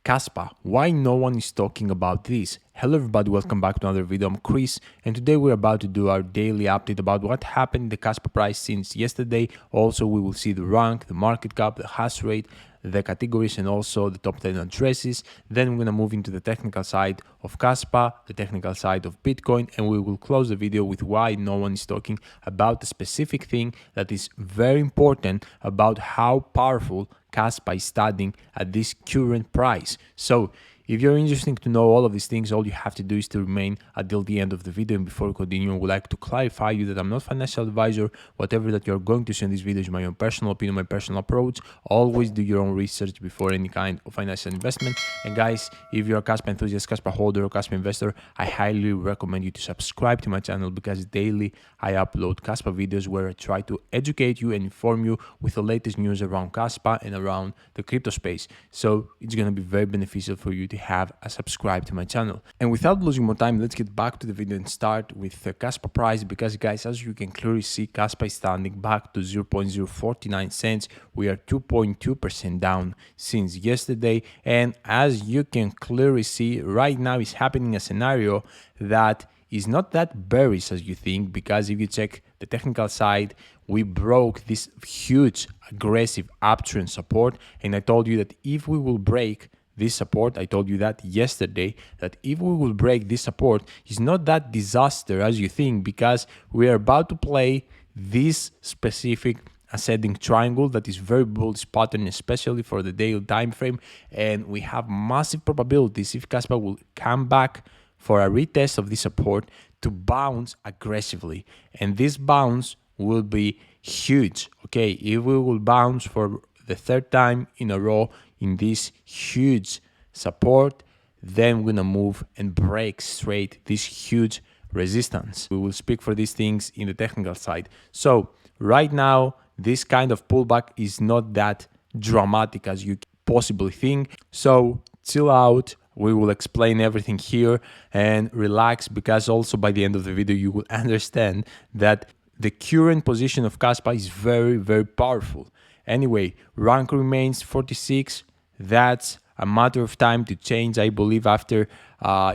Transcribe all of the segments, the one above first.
Kaspa. Why no one is talking about this? Hello everybody, welcome back to another video. I'm Chris, and today we're about to do our daily update about what happened in the Kaspa price since yesterday. Also, we will see the rank, the market cap, the hash rate, the categories, and also the top 10 addresses. Then we're gonna move into the technical side of Kaspa, the technical side of Bitcoin, and we will close the video with why no one is talking about the specific thing that is very important about how powerful Kaspa is studying at this current price. So if you're interested to know all of these things, all you have to do is to remain until the end of the video. And before we continue, I would like to clarify you that I'm not a financial advisor. Whatever that you're going to see in this video is my own personal opinion, my personal approach. Always do your own research before any kind of financial investment. And guys, if you're a Kaspa enthusiast, Kaspa holder, or Kaspa investor, I highly recommend you to subscribe to my channel because daily I upload Kaspa videos where I try to educate you and inform you with the latest news around Kaspa and around the crypto space. So it's going to be very beneficial for you to have a subscribe to my channel. And without losing more time, let's get back to the video and start with the Kaspa price, because guys, as you can clearly see, Kaspa is standing back to 0.049 cents. We are 2.2% down since yesterday, and as you can clearly see, right now is happening a scenario that is not that bearish as you think, because if you check the technical side, we broke this huge aggressive uptrend support, and I told you that if we will break this support, I told you that yesterday, that if we will break this support, it's not that disaster as you think, because we are about to play this specific ascending triangle that is very bullish pattern, especially for the daily time frame, and we have massive probabilities if Kaspa will come back for a retest of this support to bounce aggressively, and this bounce will be huge. Okay, if we will bounce for the third time in a row in this huge support, then we're gonna move and break straight this huge resistance. We will speak for these things in the technical side. So right now, this kind of pullback is not that dramatic as you possibly think. So chill out. We will explain everything here and relax, because also by the end of the video, you will understand that the current position of Kaspa is very, very powerful. Anyway, rank remains 46. That's a matter of time to change, I believe, after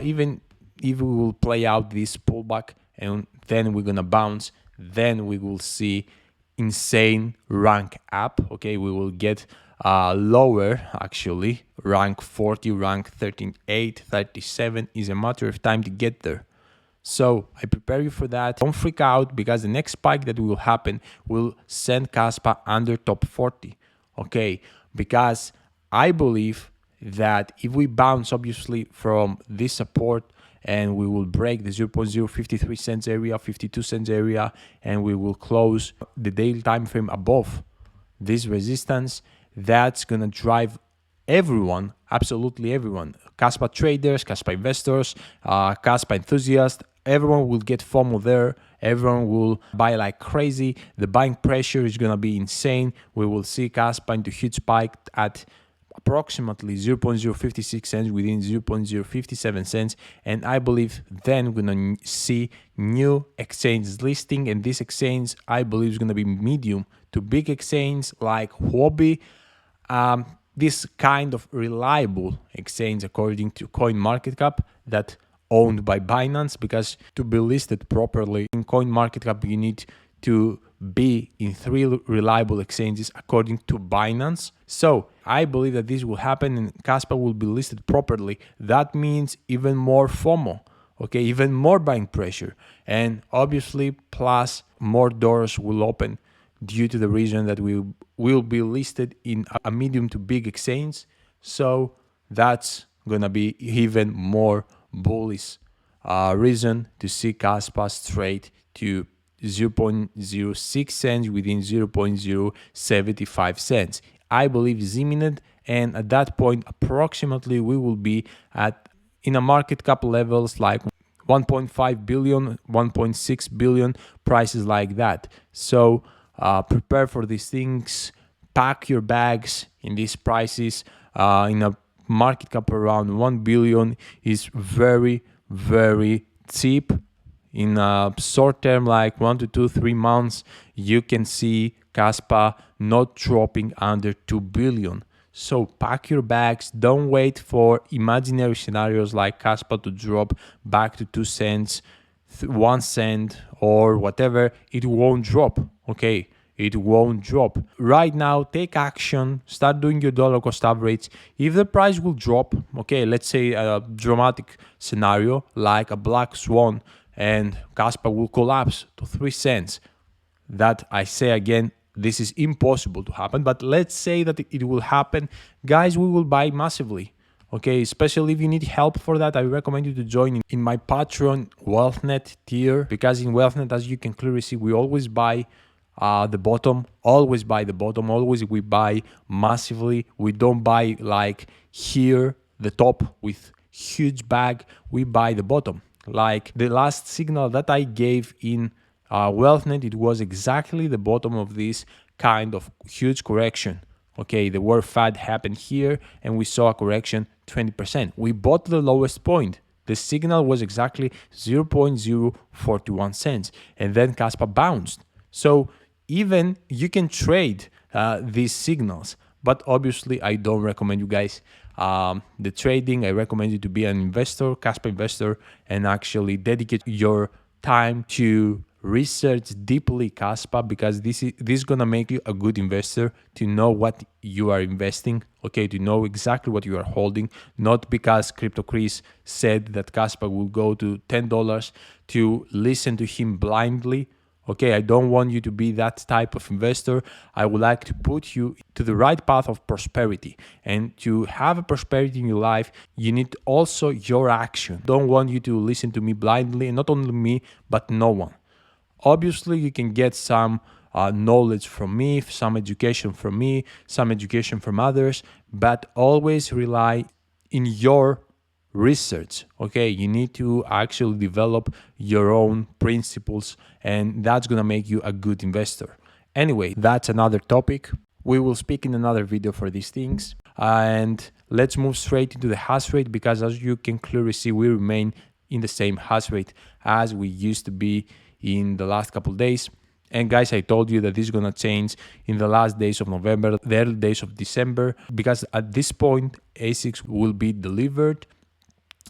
even if we will play out this pullback and then we're gonna bounce, then we will see insane rank up. Okay, we will get lower, actually, rank 40, rank 13.8, 37 is a matter of time to get there. So I prepare you for that. Don't freak out, because the next spike that will happen will send Kaspa under top 40. Okay, because I believe that if we bounce obviously from this support and we will break the 0.053 cents area, 52 cents area, and we will close the daily time frame above this resistance, that's gonna drive everyone, absolutely everyone, Kaspa traders, Kaspa investors, Kaspa enthusiasts, everyone will get FOMO there. Everyone will buy like crazy. The buying pressure is gonna be insane. We will see Kaspa into huge spike at approximately 0.056 cents within 0.057 cents, and I believe then we're gonna see new exchanges listing, and this exchange I believe is gonna be medium to big exchange like Huobi. This kind of reliable exchange according to CoinMarketCap that owned by Binance, because to be listed properly in CoinMarketCap you need to be in 3 reliable exchanges according to Binance. So I believe that this will happen and Kaspa will be listed properly. That means even more FOMO, okay, even more buying pressure, and obviously plus more doors will open due to the reason that we will be listed in a medium to big exchange. So that's gonna be even more bullish reason to see Kaspa straight to 0.06 cents within 0.075 cents. I believe is imminent, and at that point approximately we will be at in a market cap levels like 1.5 billion, 1.6 billion, prices like that. So prepare for these things, pack your bags in these prices. In a market cap around 1 billion is very, very cheap. In a short term, like 1 to 2, 3 months, you can see Kaspa not dropping under 2 billion. So pack your bags. Don't wait for imaginary scenarios like Kaspa to drop back to 2 cents, 1 cent, or whatever. It won't drop. Okay, it won't drop. Right now, take action, start doing your dollar cost average. If the price will drop, okay, let's say a dramatic scenario like a black swan and Kaspa will collapse to 3 cents. That, I say again, this is impossible to happen, but let's say that it will happen. Guys, we will buy massively. Okay, especially if you need help for that, I recommend you to join in my Patreon WealthNet tier, because in WealthNet, as you can clearly see, we always buy the bottom, always buy the bottom, always we buy massively. We don't buy like here, the top with huge bag, we buy the bottom. Like the last signal that I gave in WealthNet, it was exactly the bottom of this kind of huge correction. Okay, the word FAD happened here and we saw a correction 20%. We bought the lowest point. The signal was exactly 0.041 cents and then Kaspa bounced. So even you can trade these signals, but obviously I don't recommend you guys the trading. I recommend you to be an investor, Kaspa investor, and actually dedicate your time to research deeply Kaspa, because this is gonna make you a good investor, to know what you are investing, okay, to know exactly what you are holding, not because Crypto Chris said that Kaspa will go to $10 to listen to him blindly. Okay, I don't want you to be that type of investor. I would like to put you to the right path of prosperity. And to have a prosperity in your life, you need also your action. Don't want you to listen to me blindly, and not only me, but no one. Obviously, you can get some knowledge from me, some education from me, some education from others, but always rely in your research. Okay, you need to actually develop your own principles, and that's gonna make you a good investor. Anyway, that's another topic. We will speak in another video for these things. And let's move straight into the hash rate, because as you can clearly see, we remain in the same hash rate as we used to be in the last couple of days. And guys, I told you that this is gonna change in the last days of November, the early days of December, because at this point ASICs will be delivered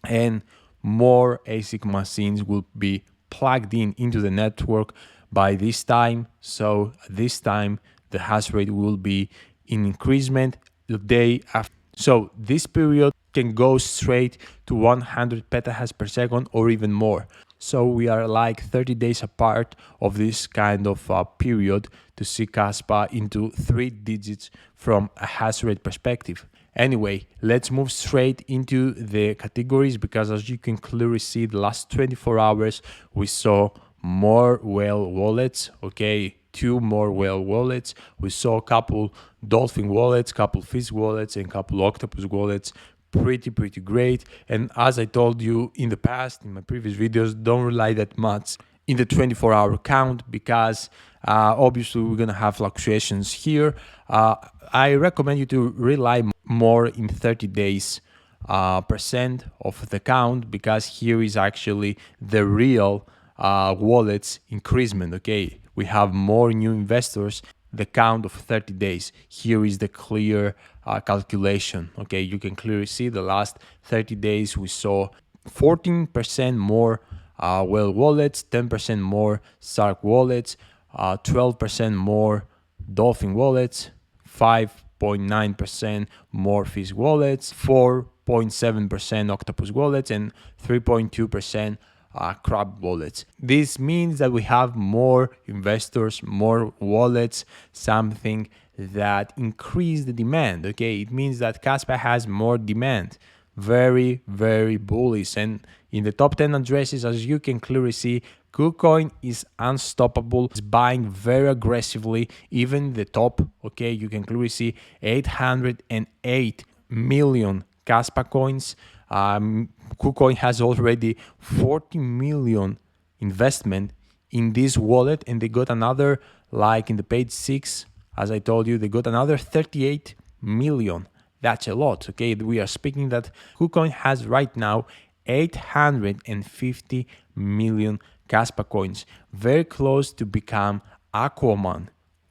and more ASIC machines will be plugged in into the network by this time. So this time the hash rate will be in increasement the day after. So this period can go straight to 100 petahash per second or even more. So we are like 30 days apart of this kind of period to see Kaspa into 3 digits from a hash rate perspective. Anyway, let's move straight into the categories, because as you can clearly see, the last 24 hours we saw more whale wallets, okay, 2 more whale wallets. We saw a couple dolphin wallets, couple fish wallets, and couple octopus wallets. Pretty great. And as I told you in the past, in my previous videos, don't rely that much in the 24-hour count, because obviously we're gonna have fluctuations here. I recommend you to rely more in 30 days percent of the count, because here is actually the real wallets increasement. Okay, we have more new investors, the count of 30 days. Here is the clear calculation. Okay, you can clearly see the last 30 days we saw 14% more whale wallets, 10% more shark wallets, 12% more dolphin wallets, 5.9% more fish wallets, 4.7% octopus wallets, and 3.2% crab wallets. This means that we have more investors, more wallets, something that increase the demand. Okay, it means that Kaspa has more demand. Very bullish. And in the top 10 addresses, as you can clearly see, KuCoin is unstoppable. It's buying very aggressively, even the top. Okay, you can clearly see 808 million Kaspa coins. KuCoin has already 40 million investment in this wallet, and they got another, like in the page 6, as I told you, they got another 38 million. That's a lot. Okay, we are speaking that KuCoin has right now 850 million Kaspa coins, very close to become Aquaman.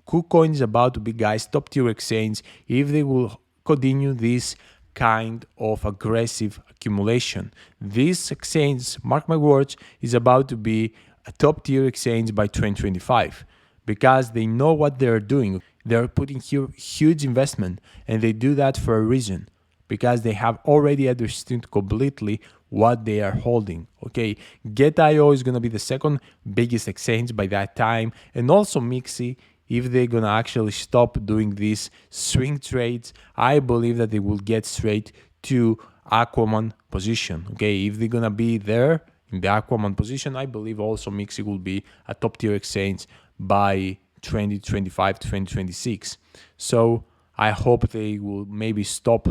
KuCoin is about to be, guys, top tier exchange. If they will continue this kind of aggressive accumulation. This exchange, mark my words, is about to be a top tier exchange by 2025 because they know what they're doing. They're putting here huge investment, and they do that for a reason because they have already understood completely what they are holding. Okay, Get.io is going to be the second biggest exchange by that time, and also Mixi. If they're going to actually stop doing these swing trades, I believe that they will get straight to Aquaman position. Okay, if they're going to be there in the Aquaman position, I believe also Mixi will be a top tier exchange by 2025 to 2026. So I hope they will maybe stop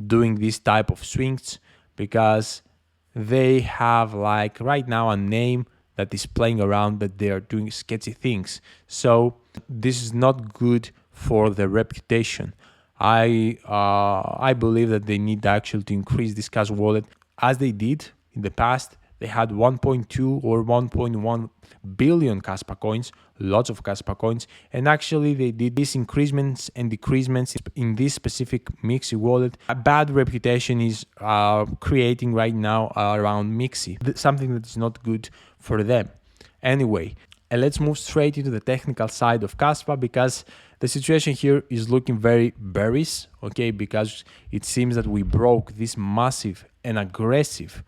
doing this type of swings because they have like right now a name that is playing around that they are doing sketchy things. So this is not good for their reputation. I believe that they need actually to increase this KAS wallet as they did in the past. They had 1.2 or 1.1 billion Kaspa coins, lots of Kaspa coins, and actually they did these increments and decreasements in this specific Mixi wallet. A bad reputation is creating right now around Mixi, something that is not good for them. Anyway, and let's move straight into the technical side of Kaspa because the situation here is looking very bearish, okay, because it seems that we broke this massive and aggressive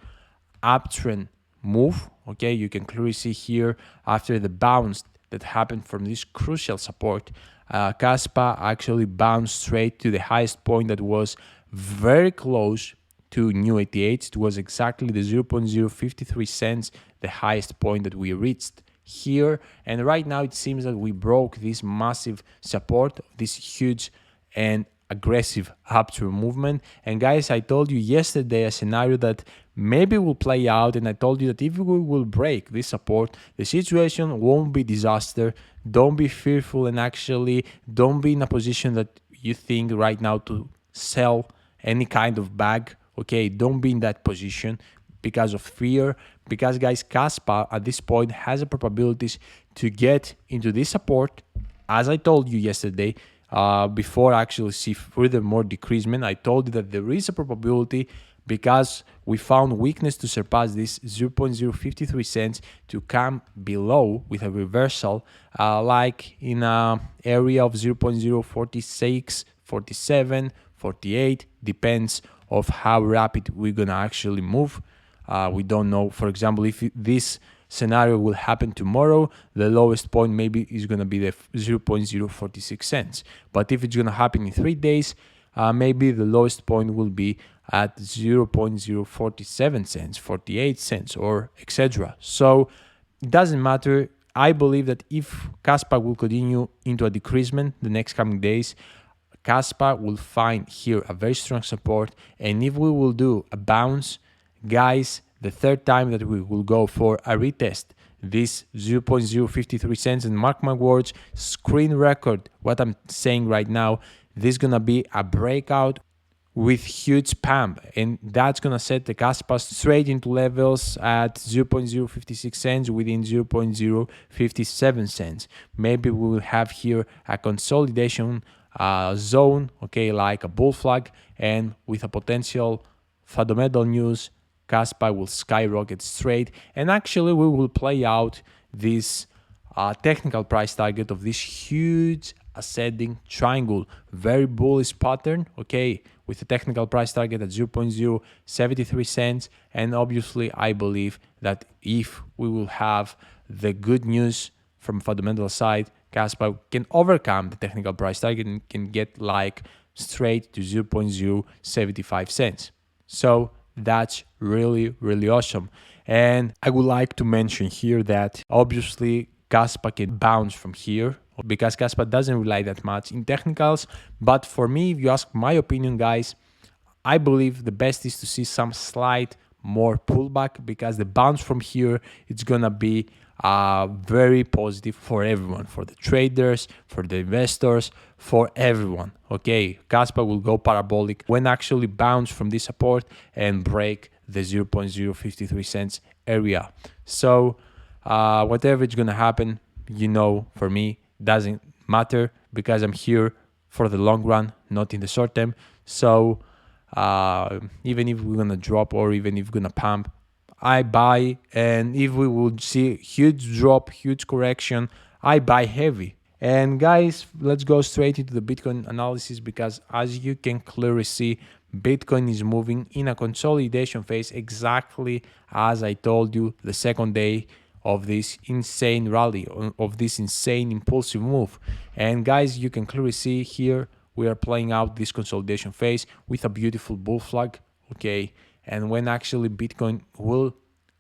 uptrend move. Okay, you can clearly see here after the bounce that happened from this crucial support, Kaspa actually bounced straight to the highest point that was very close to new 88. It was exactly the 0.053 cents, the highest point that we reached here. And right now it seems that we broke this massive support, this huge and aggressive uptrend movement. And guys, I told you yesterday a scenario that maybe will play out, and I told you that if we will break this support, the situation won't be disaster. Don't be fearful, and actually don't be in a position that you think right now to sell any kind of bag. Okay, don't be in that position because of fear, because guys, Kaspa at this point has a probabilities to get into this support, as I told you yesterday. Before I actually see further more decreasement, I told you that there is a probability because we found weakness to surpass this 0.053 cents to come below with a reversal, like in an area of 0.046, 47, 48, depends of how rapid we're gonna actually move. We don't know, for example, if this scenario will happen tomorrow, the lowest point maybe is going to be the 0.046 cents. But if it's going to happen in 3 days, maybe the lowest point will be at 0.047 cents, 48 cents, or etc. So it doesn't matter. I believe that if Kaspa will continue into a decreasement the next coming days, Kaspa will find here a very strong support. And if we will do a bounce, guys, the third time that we will go for a retest this 0.053 cents, and mark my words, screen record what I'm saying right now, this is gonna be a breakout with huge pump, and that's gonna set the Kaspa straight into levels at 0.056 cents within 0.057 cents. Maybe we will have here a consolidation zone, okay, like a bull flag, and with a potential fundamental news, Kaspa will skyrocket straight, and actually we will play out this technical price target of this huge ascending triangle, very bullish pattern, okay, with a technical price target at 0.073 cents. And obviously I believe that if we will have the good news from fundamental side, Kaspa can overcome the technical price target and can get like straight to 0.075 cents. So that's really, really awesome. And I would like to mention here that obviously Kaspa can bounce from here because Kaspa doesn't rely that much in technicals. But for me, if you ask my opinion, guys, I believe the best is to see some slight more pullback because the bounce from here, it's gonna be very positive for everyone, for the traders, for the investors, for everyone. Okay, Kaspa will go parabolic when actually bounce from this support and break the 0.053 cents area. So whatever is gonna happen, you know, for me doesn't matter because I'm here for the long run, not in the short term. So even if we're gonna drop or even if we're gonna pump, I buy. And if we would see huge drop, huge correction, I buy heavy. And guys, let's go straight into the Bitcoin analysis, because as you can clearly see, Bitcoin is moving in a consolidation phase, exactly as I told you the second day of this insane rally, of this insane impulsive move. And guys, you can clearly see here we are playing out this consolidation phase with a beautiful bull flag. Okay, and when actually Bitcoin will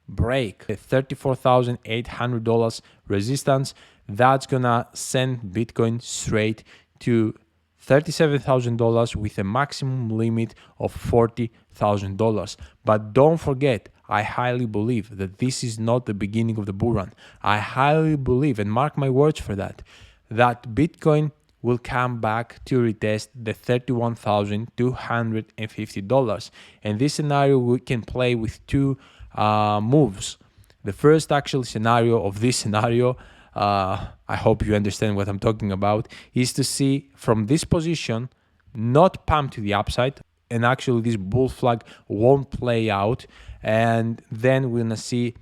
break the $34,800 resistance, that's gonna send Bitcoin straight to $37,000 with a maximum limit of $40,000. But don't forget, I highly believe that this is not the beginning of the bull run. I highly believe, and mark my words for that, that Bitcoin will come back to retest the $31,250. And this scenario, we can play with two moves. The first actual scenario of this scenario, I hope you understand what I'm talking about, is to see from this position, not pump to the upside, and actually this bull flag won't play out, and then we're gonna see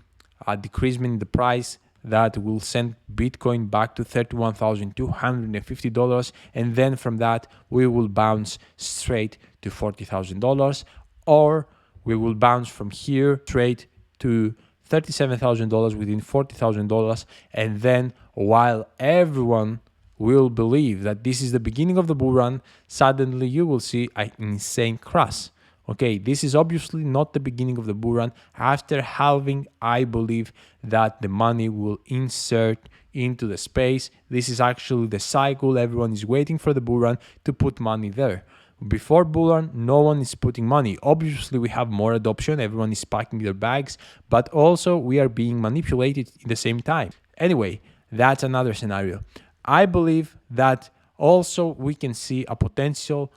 a decreasement in the price that will send Bitcoin back to $31,250, and then from that we will bounce straight to $40,000, or we will bounce from here straight to $37,000 within $40,000, and then while everyone will believe that this is the beginning of the bull run, suddenly you will see an insane crash. Okay, this is obviously not the beginning of the bull run. After halving, I believe that the money will insert into the space. This is actually the cycle. Everyone is waiting for the bull run to put money there. Before bull run, no one is putting money. Obviously, we have more adoption. Everyone is packing their bags, but also we are being manipulated at the same time. Anyway, that's another scenario. I believe that also we can see a potential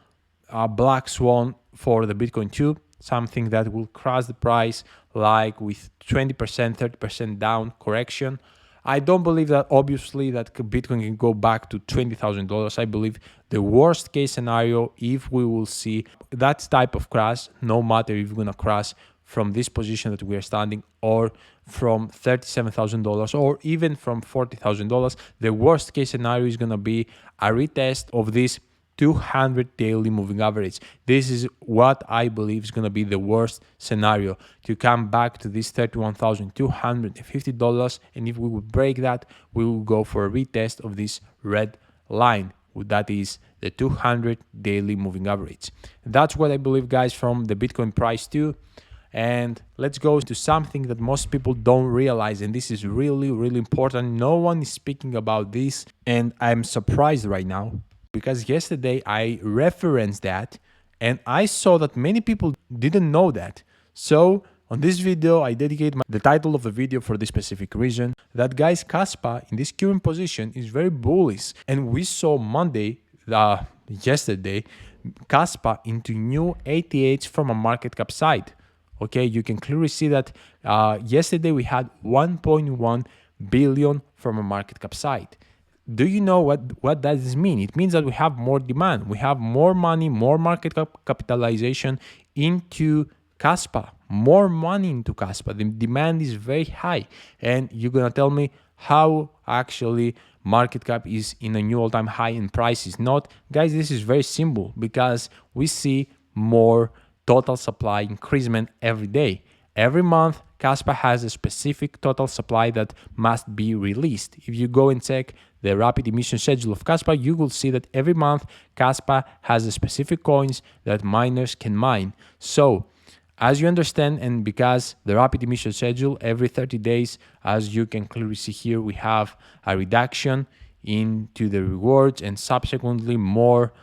black swan for the Bitcoin too, something that will crash the price, like with 20%, 30% down correction. I don't believe that obviously that Bitcoin can go back to $20,000. I believe the worst case scenario, if we will see that type of crash, no matter if we're gonna crash from this position that we are standing or from $37,000 or even from $40,000, the worst case scenario is gonna be a retest of this 200 daily moving average. This is what I believe is going to be the worst scenario, to come back to this $31,250. And if we would break that, we will go for a retest of this red line. That is the 200 daily moving average. That's what I believe, guys, from the Bitcoin price too. And let's go to something that most people don't realize, and this is really, really important. No one is speaking about this, and I'm surprised right now, because yesterday I referenced that and I saw that many people didn't know that. So on this video, I dedicate the title of the video for this specific reason, that guys, Kaspa in this current position is very bullish. And we saw yesterday, Kaspa into new ATH from a market cap side. Okay, you can clearly see that yesterday we had 1.1 billion from a market cap side. Do you know what does this mean? It means that we have more demand. We have more money, more market capitalization into Kaspa, more money into Kaspa. The demand is very high. And you're going to tell me how actually market cap is in a new all-time high and price is not. Guys, this is very simple, because we see more total supply increasement every day. Every month, Kaspa has a specific total supply that must be released. If you go and check the rapid emission schedule of Kaspa, you will see that every month Kaspa has a specific coins that miners can mine. So, as you understand, and because the rapid emission schedule every 30 days, as you can clearly see here, we have a reduction into the rewards, and subsequently more,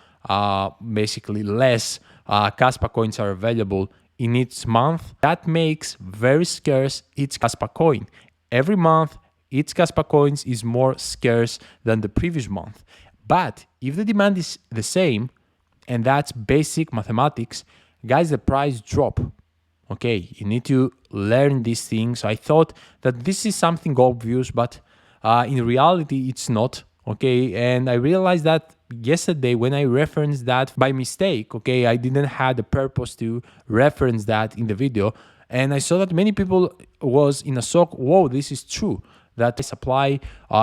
basically less Kaspa coins are available in each month. That makes very scarce each Kaspa coin. Every month, each Kaspa coins is more scarce than the previous month. But if the demand is the same, and that's basic mathematics, guys, the price drop. Okay, you need to learn these things. I thought that this is something obvious, but in reality, it's not. Okay, and I realized that yesterday when I referenced that by mistake. Okay, I didn't have the purpose to reference that in the video, and I saw that many people was in a shock. Whoa, this is true, that the supply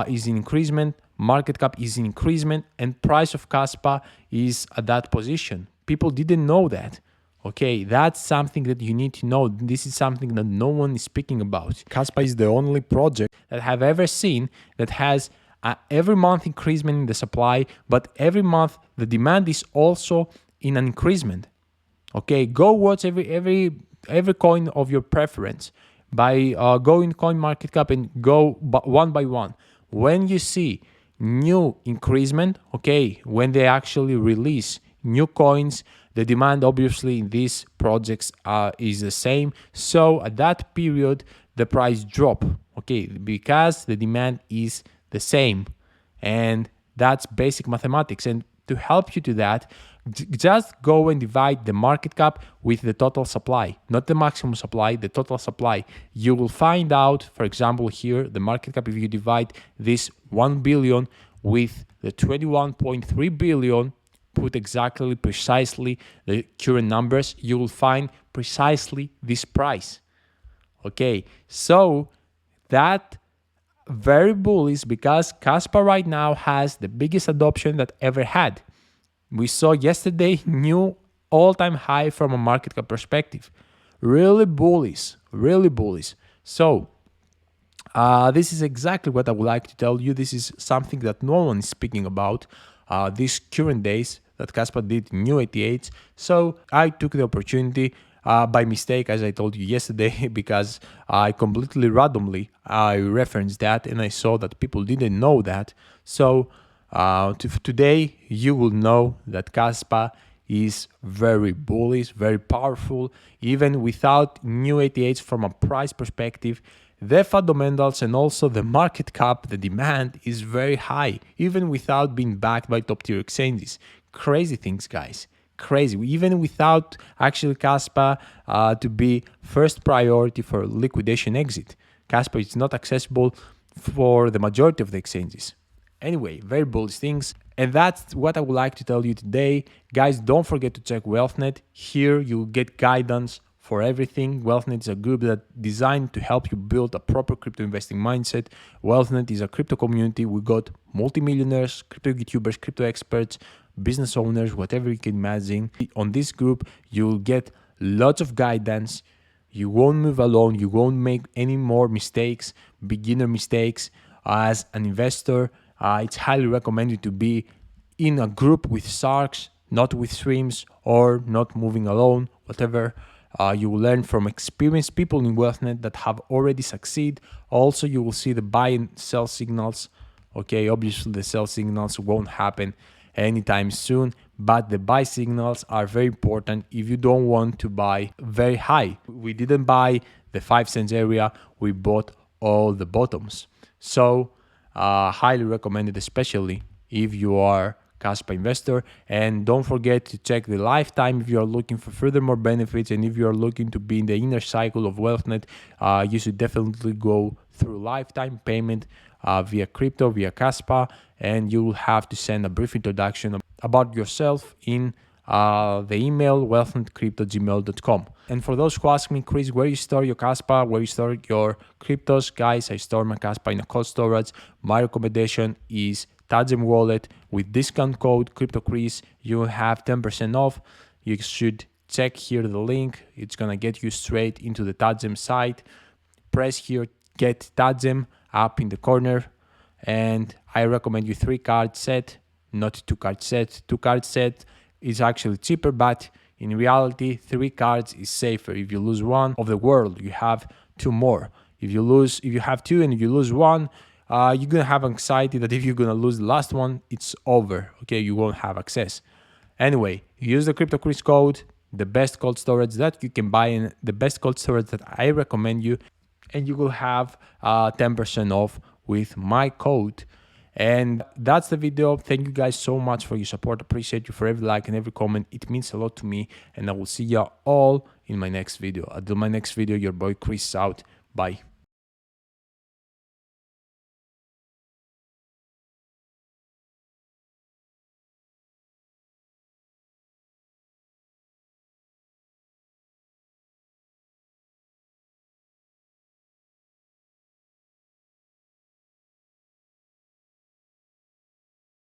is in increasement, market cap is in increasement, and price of Kaspa is at that position. People didn't know that. Okay, that's something that you need to know. This is something that no one is speaking about. Kaspa is the only project that I've ever seen that has every month increasement in the supply, but every month the demand is also in an increasement. Okay, go watch every coin of your preference by going coin market cap and go one by one. When you see new increasement, okay, when they actually release new coins, the demand obviously in these projects is the same. So at that period, the price drop, okay, because the demand is the same. And that's basic mathematics. And to help you to that, just go and divide the market cap with the total supply, not the maximum supply, the total supply. You will find out, for example, here, the market cap, if you divide this 1 billion with the 21.3 billion, put exactly, precisely the current numbers, you will find precisely this price. Okay, so that very bullish because Kaspa right now has the biggest adoption that ever had. We saw yesterday new all-time high from a market cap perspective. Really bullish, really bullish. So this is exactly what I would like to tell you. This is something that no one is speaking about these current days, that Kaspa did new 88s. So I took the opportunity by mistake, as I told you yesterday, because I completely randomly I referenced that and I saw that people didn't know that. So today you will know that Kaspa is very bullish, very powerful, even without new 88s from a price perspective. The fundamentals and also the market cap, the demand is very high, even without being backed by top tier exchanges. Crazy things, guys. Crazy. Even without actually Kaspa to be first priority for liquidation exit. Kaspa is not accessible for the majority of the exchanges. Anyway, very bullish things. And that's what I would like to tell you today. Guys, don't forget to check WealthNet. Here you'll get guidance for everything. WealthNet is a group that designed to help you build a proper crypto investing mindset. WealthNet is a crypto community. We got multimillionaires, crypto YouTubers, crypto experts, business owners, whatever you can imagine. On this group, you'll get lots of guidance. You won't move alone. You won't make any more mistakes, beginner mistakes. As an investor, it's highly recommended to be in a group with sharks, not with streams, or not moving alone, whatever. You will learn from experienced people in WealthNet that have already succeeded. Also, you will see the buy and sell signals. Okay, obviously the sell signals won't happen anytime soon, but the buy signals are very important if you don't want to buy very high. We didn't buy the 5 cents area, we bought all the bottoms. So highly recommended, especially if you are Kaspa investor. And don't forget to check the lifetime if you are looking for furthermore benefits, and if you are looking to be in the inner cycle of WealthNet, you should definitely go through lifetime payment via crypto, via Kaspa, and you will have to send a brief introduction about yourself in the email wealthnetcrypto@gmail.com. And for those who ask me, Chris, where you store your Kaspa, where you store your cryptos, guys, I store my Kaspa in a cold storage. My recommendation is Tadzem wallet. With discount code CryptoChris, you will have 10% off. You should check here the link. It's gonna get you straight into the Tadzem site. Press here, get Tadzem up in the corner, and I recommend you 3-card set, not 2-card set. 2-card set is actually cheaper, but in reality 3 cards is safer. If you lose one of the world, you have 2 more. If you have 2 and you lose one, you're gonna have anxiety that if you're gonna lose the last one, it's over. Okay, you won't have access. Anyway, use the CryptoChris code, the best cold storage that you can buy, and the best cold storage that I recommend you, and you will have 10% off with my code. And that's the video. Thank you guys so much for your support. Appreciate you for every like and every comment. It means a lot to me, and I will see you all in my next video. Until my next video, your boy Chris out. Bye.